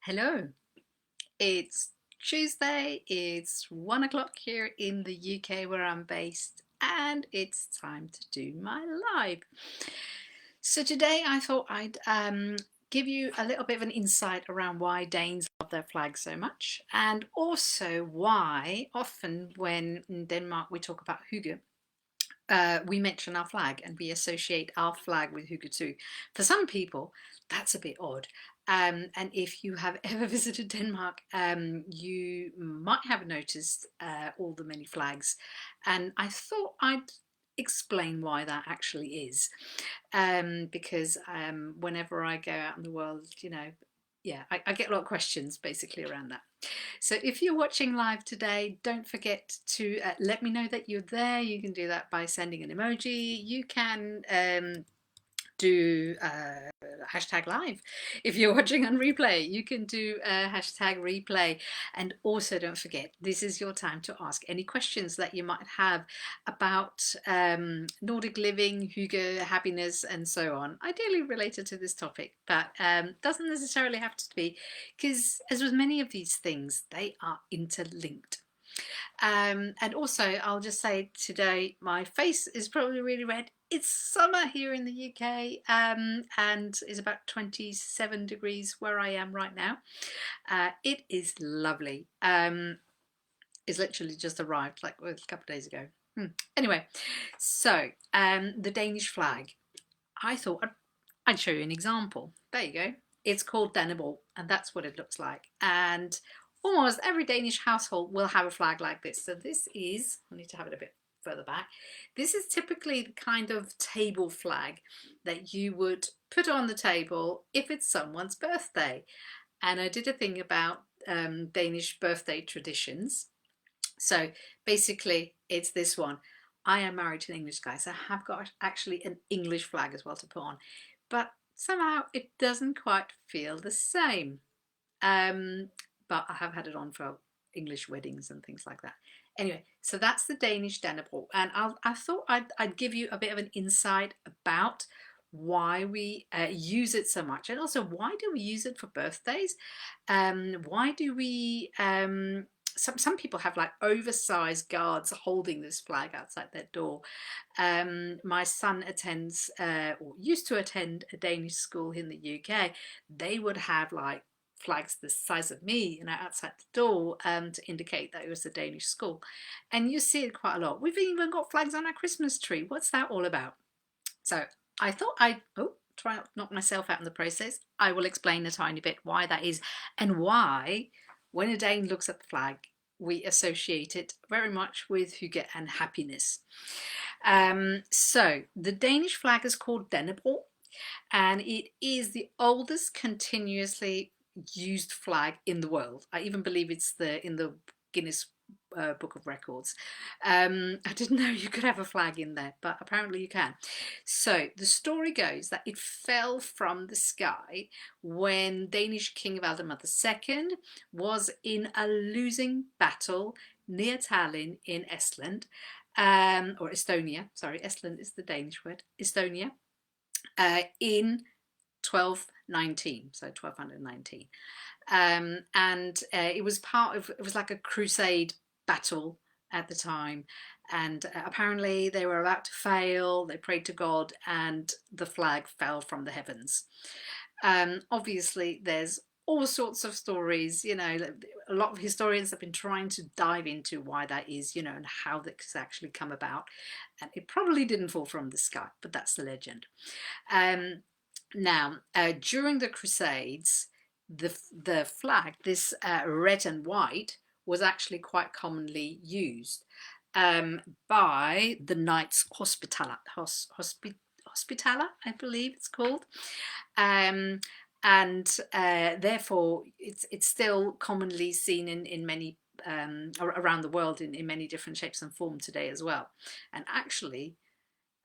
Hello, it's Tuesday, it's 1 o'clock here in the UK where I'm based, and it's time to do my live. So today I thought I'd give you a little bit of an insight around why Danes love their flag so much, and also why often when in Denmark we talk about hygge, we mention our flag and we associate our flag with hygge too. For some people, that's a bit odd. And if you have ever visited Denmark, you might have noticed all the many flags. And I thought I'd explain why that actually is. Because whenever I go out in the world, yeah, I get a lot of questions basically around that. So if you're watching live today, don't forget to let me know that you're there. You can do that by sending an emoji. You can do hashtag live. If you're watching on replay, you can do hashtag replay. And also don't forget, this is your time to ask any questions that you might have about Nordic living, hygge, happiness, and so on, ideally related to this topic, but doesn't necessarily have to be, because as with many of these things, they are interlinked. And also, I'll just say today, my face is probably really red. It's summer here in the UK, and it's about 27 degrees where I am right now. It is lovely. It's literally just arrived like a couple of days ago. Anyway, so the Danish flag. I thought I'd show you an example. There you go. It's called Dannebrog, and that's what it looks like. And almost every Danish household will have a flag like this. So this is, I need to have it a bit further back. This is typically the kind of table flag that you would put on the table if it's someone's birthday. And I did a thing about Danish birthday traditions. So basically it's this one. I am married to an English guy, so I have got actually an English flag as well to put on. But somehow it doesn't quite feel the same. But I have had it on for English weddings and things like that. Anyway, so that's the Danish Dannebrog, and I thought I'd give you a bit of an insight about why we use it so much, and also why do we use it for birthdays? Why do we? Some people have like oversized guards holding this flag outside their door. My son attends or used to attend a Danish school in the UK. They would have like flags the size of me, outside the door to indicate that it was a Danish school. And you see it quite a lot. We've even got flags on our Christmas tree. What's that all about? So I thought I'd try not to knock myself out in the process. I will explain a tiny bit why that is and why when a Dane looks at the flag, we associate it very much with hygge and happiness. So the Danish flag is called Dannebrog, and it is the oldest continuously used flag in the world. I even believe it's in the Guinness Book of Records. I didn't know you could have a flag in there, but apparently you can. So the story goes that it fell from the sky when Danish King Valdemar II was in a losing battle near Tallinn in Estland, or Estonia. Sorry, Estland is the Danish word. Estonia, in 1219, so 1219. And it was it was like a crusade battle at the time, and apparently they were about to fail. They prayed to God and the flag fell from the heavens. Obviously there's all sorts of stories, a lot of historians have been trying to dive into why that is, and how this actually come about, and it probably didn't fall from the sky, but that's the legend. Now, during the Crusades, the flag, this red and white, was actually quite commonly used by the Knights Hospitaller, I believe it's called, and therefore it's still commonly seen in many around the world in many different shapes and forms today as well. And actually,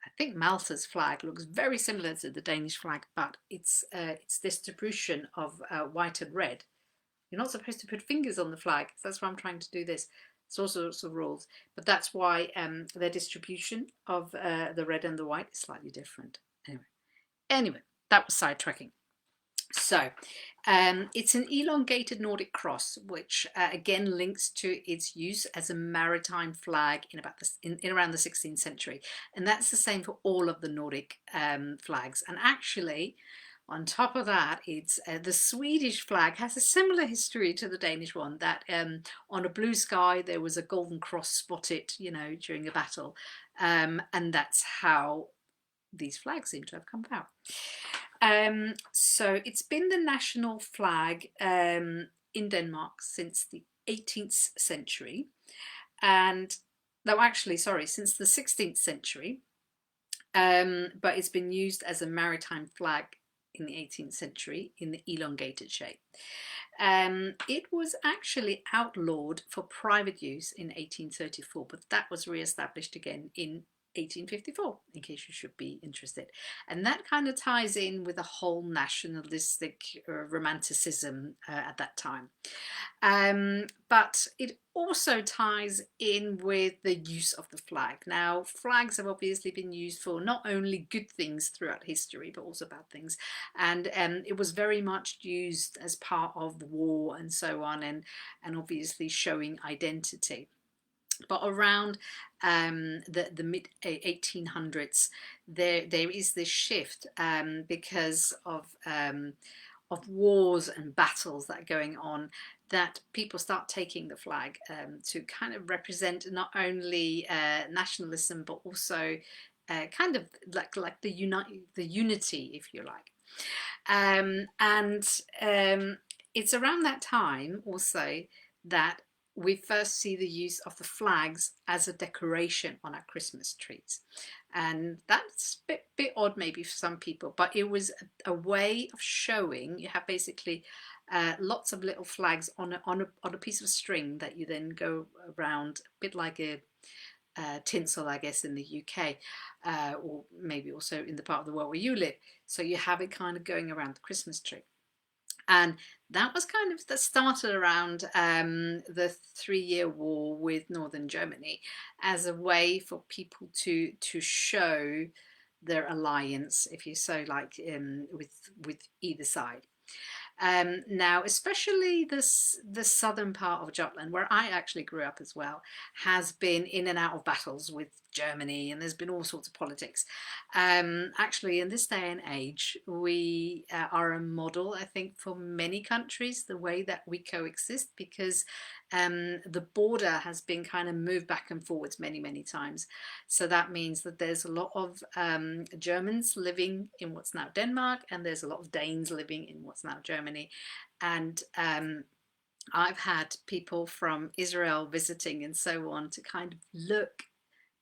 I think Malta's flag looks very similar to the Danish flag, but its distribution of white and red. You're not supposed to put fingers on the flag. So that's why I'm trying to do this. It's all sorts of rules, but that's why the distribution of the red and the white is slightly different. Anyway, that was sidetracking. So it's an elongated Nordic cross, which again links to its use as a maritime flag in about in around the 16th century, and that's the same for all of the Nordic flags. And actually, on top of that, it's the Swedish flag has a similar history to the Danish one. That on a blue sky there was a golden cross spotted, you know, during a battle, and that's how these flags seem to have come about. So it's been the national flag in Denmark since the 18th century, and no, actually, sorry, since the 16th century, but it's been used as a maritime flag in the 18th century in the elongated shape. It was actually outlawed for private use in 1834, but that was re-established again in 1854, in case you should be interested. And that kind of ties in with the whole nationalistic romanticism at that time. But it also ties in with the use of the flag. Now, flags have obviously been used for not only good things throughout history, but also bad things. And it was very much used as part of war and so on, and obviously showing identity. But around the mid 1800s, there is this shift because of wars and battles that are going on, that people start taking the flag to kind of represent not only nationalism, but also kind of like the unity, if you like. And it's around that time also that we first see the use of the flags as a decoration on our Christmas trees. And that's a bit odd maybe for some people, but it was a way of showing. You have basically lots of little flags on a piece of string that you then go around, a bit like a tinsel, I guess, in the UK, or maybe also in the part of the world where you live. So you have it kind of going around the Christmas tree. And that was kind of that started around the 3-year war with Northern Germany as a way for people to show their alliance, if you so like, with either side. Now, especially the southern part of Jutland, where I actually grew up as well, has been in and out of battles with Germany, and there's been all sorts of politics. Actually, in this day and age, we are a model, I think, for many countries, the way that we coexist, because the border has been kind of moved back and forwards many times. So that means that there's a lot of Germans living in what's now Denmark, and there's a lot of Danes living in what's now Germany. And I've had people from Israel visiting and so on to kind of look,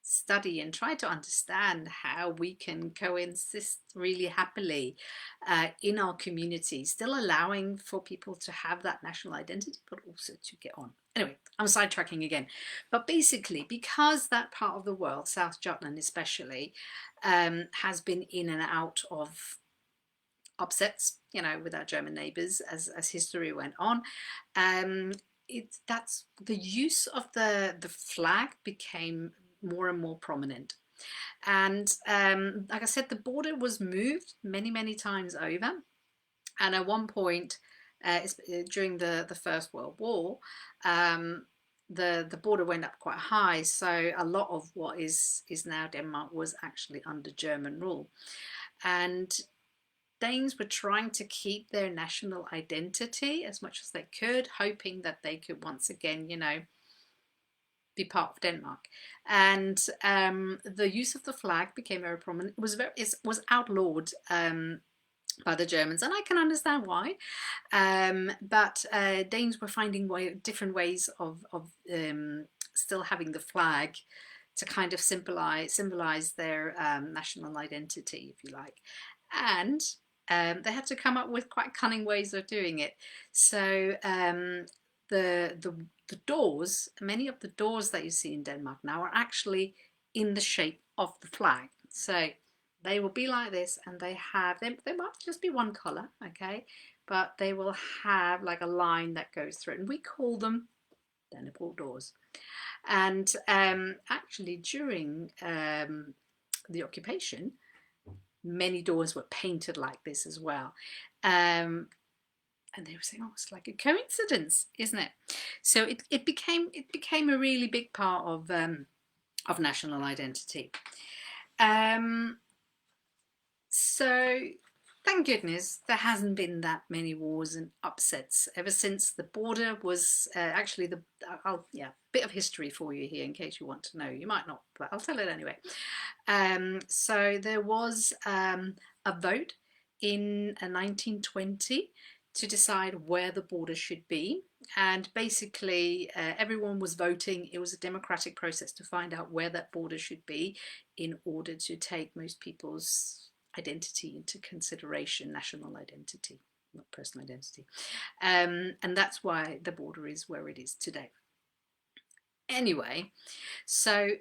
study and try to understand how we can coexist really happily in our community, still allowing for people to have that national identity, but also to get on. Anyway, I'm sidetracking again. But basically, because that part of the world, South Jutland especially, has been in and out of upsets, you know, with our German neighbours as history went on, that's the use of the flag became more and more prominent. And like I said, the border was moved many times over. And at one point, during the First World War, the border went up quite high. So a lot of what is now Denmark was actually under German rule. And Danes were trying to keep their national identity as much as they could, hoping that they could once again, you know, be part of Denmark. And the use of the flag became very prominent. It was outlawed by the Germans, and I can understand why. But Danes were finding different ways of still having the flag to kind of symbolize their national identity, if you like. And they had to come up with quite cunning ways of doing it. So the doors, many of the doors that you see in Denmark now are actually in the shape of the flag. So they will be like this, and they might just be one colour, okay, but they will have like a line that goes through it, and we call them Dannebroge doors. And actually during the occupation, many doors were painted like this as well. And they were saying, oh, it's like a coincidence, isn't it? So it became a really big part of national identity. So thank goodness there hasn't been that many wars and upsets ever since the border was actually bit of history for you here in case you want to know. You might not, but I'll tell it anyway. So there was a vote in 1920 to decide where the border should be, and basically everyone was voting. It was a democratic process to find out where that border should be in order to take most people's identity into consideration, national identity, not personal identity. And that's why the border is where it is today. Anyway, so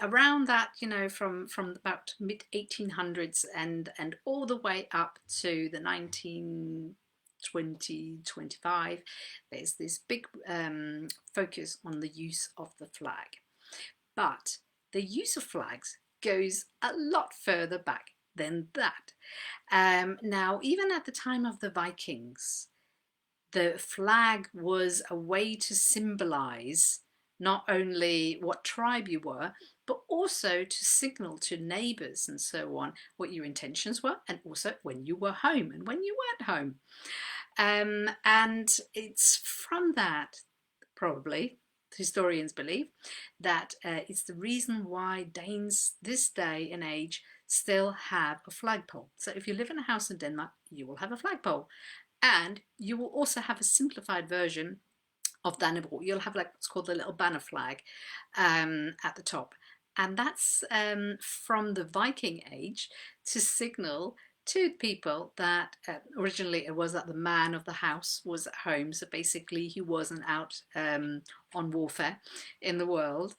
around that, you know, from about mid 1800s and all the way up to the 1925, there's this big focus on the use of the flag. But the use of flags goes a lot further back than that. Now, even at the time of the Vikings, the flag was a way to symbolize not only what tribe you were, but also to signal to neighbors and so on what your intentions were, and also when you were home and when you weren't home. And it's from that, probably, historians believe, that it's the reason why Danes this day and age still have a flagpole. So if you live in a house in Denmark, you will have a flagpole. And you will also have a simplified version of Dannebrog. You'll have like what's called the little banner flag at the top. And that's from the Viking age to signal to people that originally it was that the man of the house was at home. So basically he wasn't out on warfare in the world,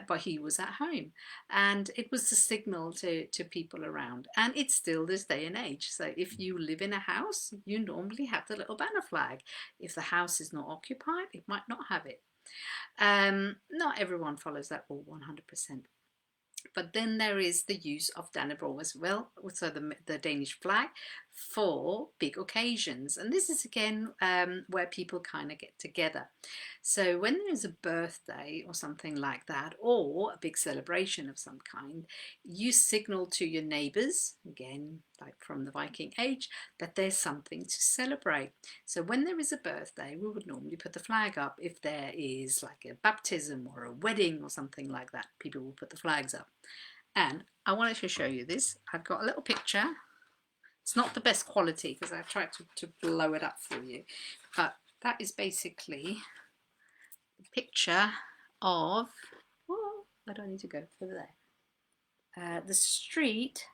but he was at home. And it was a signal to people around. And it's still this day and age. So if you live in a house, you normally have the little banner flag. If the house is not occupied, it might not have it. Not everyone follows that rule 100%. But then there is the use of Dannebrog as well, so the Danish flag, for big occasions. And this is again where people kind of get together. So when there's a birthday or something like that, or a big celebration of some kind, you signal to your neighbors, again, like from the Viking age, that there's something to celebrate. So when there is a birthday, we would normally put the flag up. If there is like a baptism or a wedding or something like that, people will put the flags up. And I wanted to show you this. I've got a little picture. It's not the best quality because I've tried to blow it up for you, but that is basically a picture of, oh, where do I need to go? Over there. The street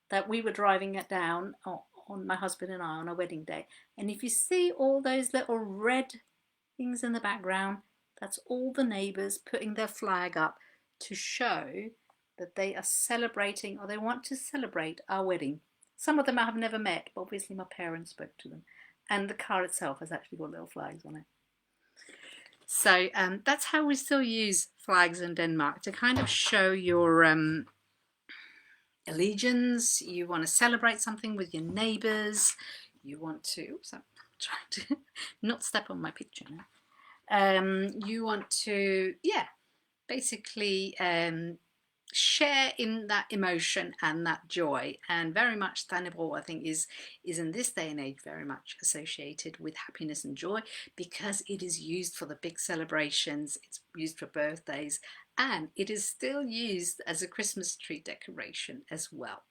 that we were driving it down on my husband and I on a wedding day. And if you see all those little red things in the background, that's all the neighbours putting their flag up to show that they are celebrating, or they want to celebrate our wedding. Some of them I have never met, but obviously my parents spoke to them. And the car itself has actually got little flags on it. So that's how we still use flags in Denmark, to kind of show your allegiance. You want to celebrate something with your neighbours. You want to, oops, I'm trying to not step on my picture now. You want to, yeah, basically share in that emotion and that joy. And very much Dannebrog, I think, is in this day and age very much associated with happiness and joy, because it is used for the big celebrations, it's used for birthdays, and it is still used as a Christmas tree decoration as well.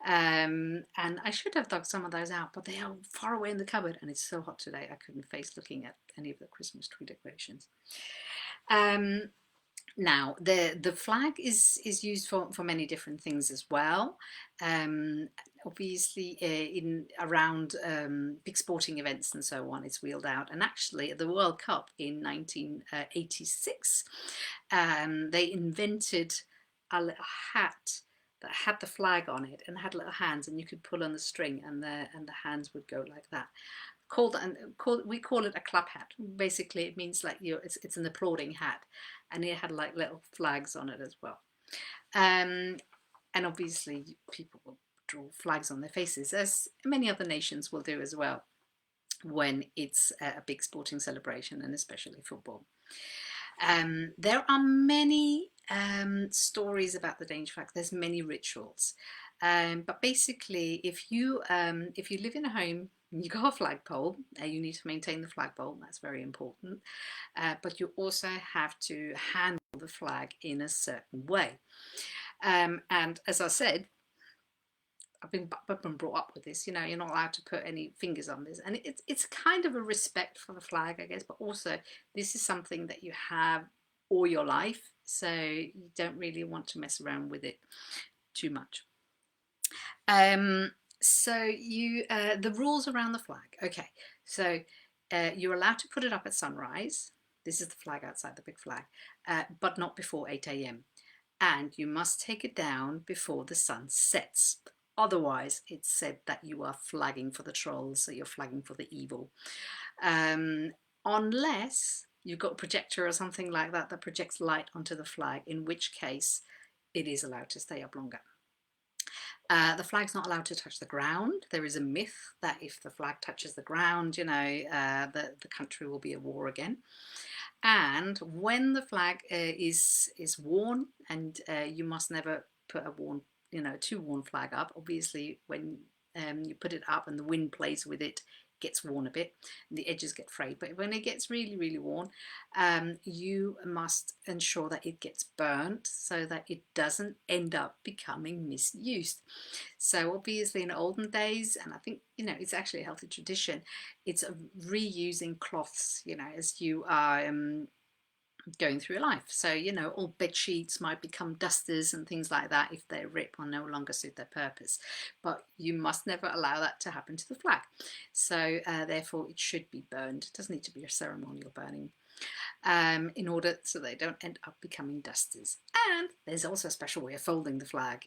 And I should have dug some of those out, but they are far away in the cupboard, and it's so hot today I couldn't face looking at any of the Christmas tree decorations. Now, the flag is used for many different things as well. Obviously, in around big sporting events and so on, it's wheeled out. And actually, at the World Cup in 1986, they invented a little hat that had the flag on it and had little hands, and you could pull on the string, and the hands would go like that. We call it a clap hat. Basically, it means like it's an applauding hat, and it had like little flags on it as well. And obviously, people will draw flags on their faces, as many other nations will do as well when it's a big sporting celebration, and especially football. There are many stories about the Danish flag. There's many rituals, but basically, if you live in a home and you got a flagpole, you need to maintain the flagpole. That's very important. But you also have to handle the flag in a certain way. And as I said, I've been brought up with this. You're not allowed to put any fingers on this, and it's kind of a respect for the flag, I guess. But also, this is something that you have all your life, so you don't really want to mess around with it too much. So the rules around the flag. Okay, so you're allowed to put it up at sunrise. This is the flag outside, the big flag, but not before 8 a.m. And you must take it down before the sun sets. Otherwise, it's said that you are flagging for the trolls, so you're flagging for the evil. Unless you've got a projector or something like that that projects light onto the flag, in which case it is allowed to stay up longer. The flag's not allowed to touch the ground. There is a myth that if the flag touches the ground, the country will be at war again. And when the flag is worn, and you must never put a worn, too worn flag up. Obviously, when you put it up and the wind plays with it, gets worn a bit and the edges get frayed. But when it gets really, really worn, you must ensure that it gets burnt so that it doesn't end up becoming misused. So obviously in olden days, and I think it's actually a healthy tradition, it's reusing cloths, as you are going through life. So all bed sheets might become dusters and things like that if they rip or no longer suit their purpose, but you must never allow that to happen to the flag. So therefore it should be burned. It doesn't need to be a ceremonial burning, in order so they don't end up becoming dusters. And there's also a special way of folding the flag,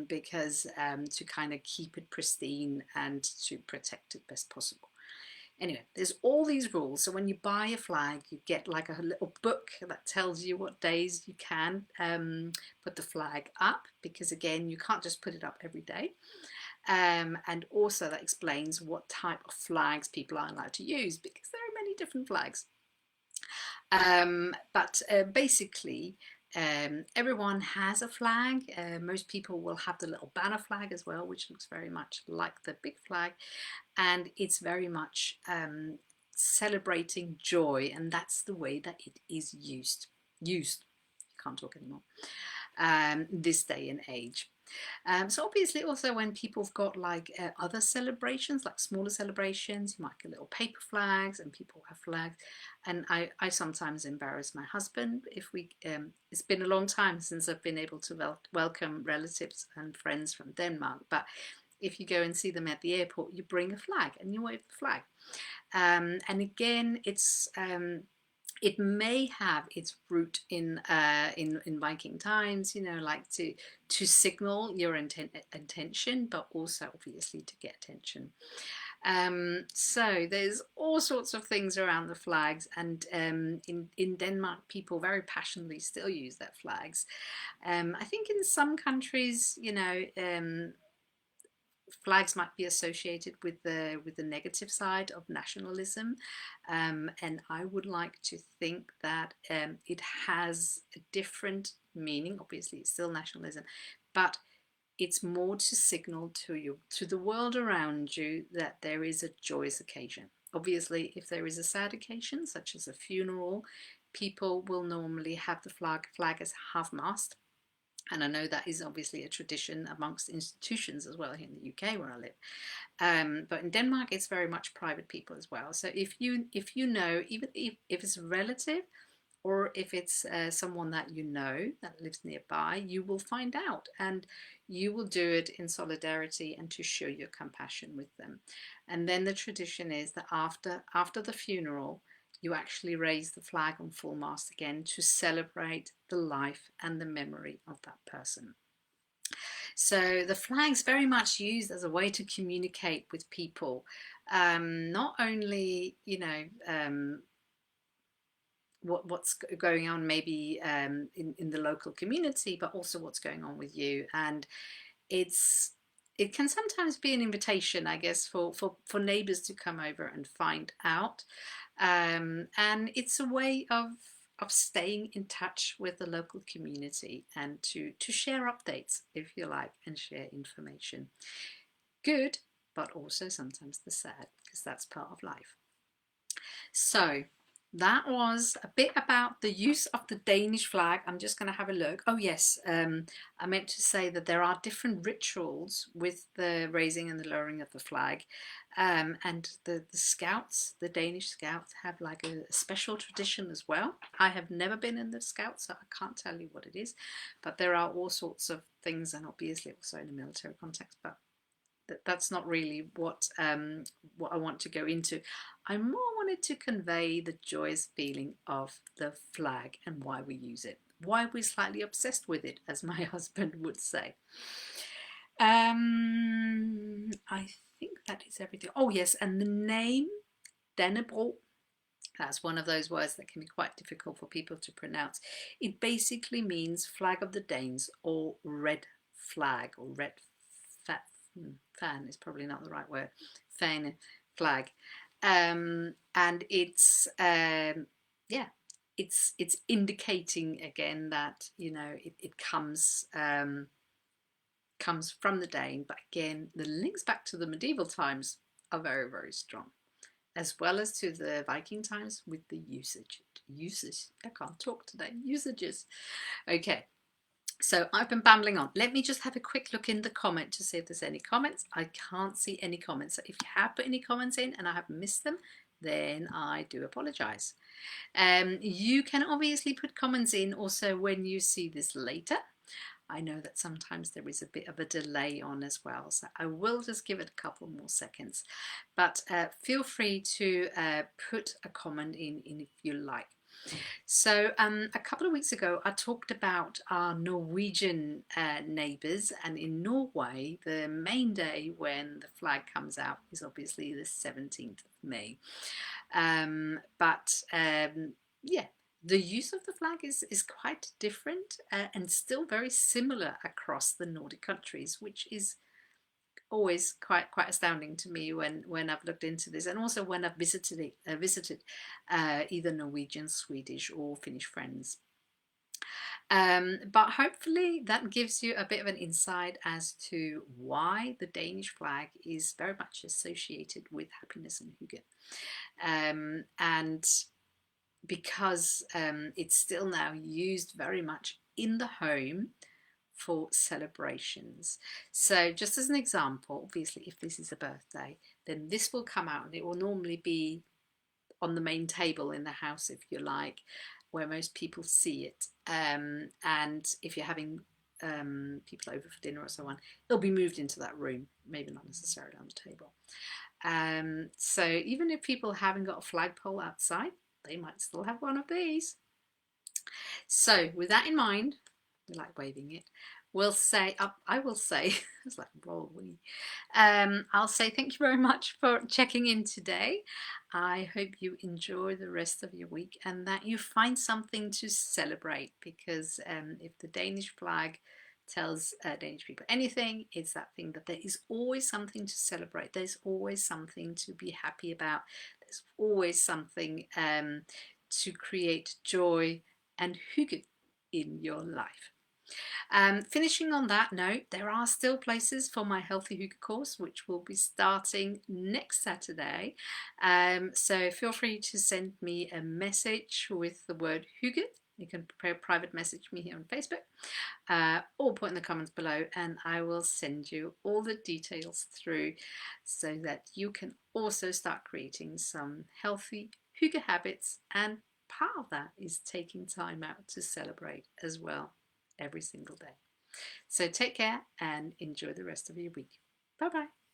because to kind of keep it pristine and to protect it best possible. Anyway, there's all these rules. So when you buy a flag, you get like a little book that tells you what days you can put the flag up, because again, you can't just put it up every day. And also that explains what type of flags people are allowed to use, because there are many different flags. But basically, everyone has a flag. Most people will have the little banner flag as well, which looks very much like the big flag, and it's very much celebrating joy, and that's the way that it is used. Can't talk anymore. This day and age. So obviously also when people have got like other celebrations, like smaller celebrations, you might get little paper flags, and people have flags. And I sometimes embarrass my husband if we, it's been a long time since I've been able to welcome relatives and friends from Denmark, but if you go and see them at the airport, you bring a flag and you wave the flag. And again, it may have its root in Viking times, like to signal your intention, but also obviously to get attention. So there's all sorts of things around the flags, and in Denmark, people very passionately still use their flags. I think in some countries, flags might be associated with the negative side of nationalism, and I would like to think that it has a different meaning. Obviously it's still nationalism, but it's more to signal to the world around you that there is a joyous occasion. Obviously if there is a sad occasion such as a funeral, people will normally have the flag as half-mast. And I know that is obviously a tradition amongst institutions as well here in the UK where I live. But in Denmark, it's very much private people as well. So if you know, even if it's a relative or if it's someone that you know that lives nearby, you will find out, and you will do it in solidarity and to show your compassion with them. And then the tradition is that after the funeral, you actually raise the flag on full mast again to celebrate the life and the memory of that person. So the flag's very much used as a way to communicate with people, not only, what's going on maybe in the local community, but also what's going on with you. And it's it can sometimes be an invitation, I guess, for neighbours to come over and find out. And it's a way of staying in touch with the local community and to share updates, if you like, and share information. Good, but also sometimes the sad, because that's part of life. So that was a bit about the use of the Danish flag. I'm just going to have a look. Oh yes, I meant to say that there are different rituals with the raising and the lowering of the flag. And the scouts, the Danish scouts, have like a special tradition as well. I have never been in the scouts, so I can't tell you what it is. But there are all sorts of things, and obviously also in a military context, but that's not really what I want to go into. I more wanted to convey the joyous feeling of the flag and why we use it, why we're slightly obsessed with it, as my husband would say. I think that is everything. Oh yes, and the name Dannebro, that's one of those words that can be quite difficult for people to pronounce. It basically means flag of the Danes, or red flag, or red fan is probably not the right word. Fan, flag. And it's yeah, it's indicating again that, you know, it comes from the Dane, but again the links back to the medieval times are very, very strong, as well as to the Viking times with the usage. I can't talk today. Usages. Okay. So I've been babbling on. Let me just have a quick look in the comment to see if there's any comments. I can't see any comments. So if you have put any comments in and I have missed them, then I do apologise. You can obviously put comments in also when you see this later. I know that sometimes there is a bit of a delay on as well, so I will just give it a couple more seconds. But feel free to put a comment in if you like. So a couple of weeks ago I talked about our Norwegian neighbours, and in Norway the main day when the flag comes out is obviously the 17th of May. Yeah, the use of the flag is quite different and still very similar across the Nordic countries, which is always quite astounding to me when I've looked into this, and also when I've visited either Norwegian, Swedish or Finnish friends. But hopefully that gives you a bit of an insight as to why the Danish flag is very much associated with happiness and hygge. And because it's still now used very much in the home for celebrations. So just as an example, obviously if this is a birthday, then this will come out and it will normally be on the main table in the house, if you like, where most people see it. And if you're having people over for dinner or so on, it'll be moved into that room, maybe not necessarily on the table. So even if people haven't got a flagpole outside, they might still have one of these. So with that in mind, we like waving it, we'll say, I will say, it's like roll we. I'll say thank you very much for checking in today. I hope you enjoy the rest of your week and that you find something to celebrate, because if the Danish flag tells Danish people anything, it's that thing that there is always something to celebrate. There's always something to be happy about. There's always something to create joy and hygge in your life. Finishing on that note, there are still places for my Healthy Hygge course, which will be starting next Saturday. So feel free to send me a message with the word hygge. You can private message me here on Facebook or put in the comments below, and I will send you all the details through so that you can also start creating some healthy hygge habits, and part of that is taking time out to celebrate as well every single day. So take care and enjoy the rest of your week. Bye bye.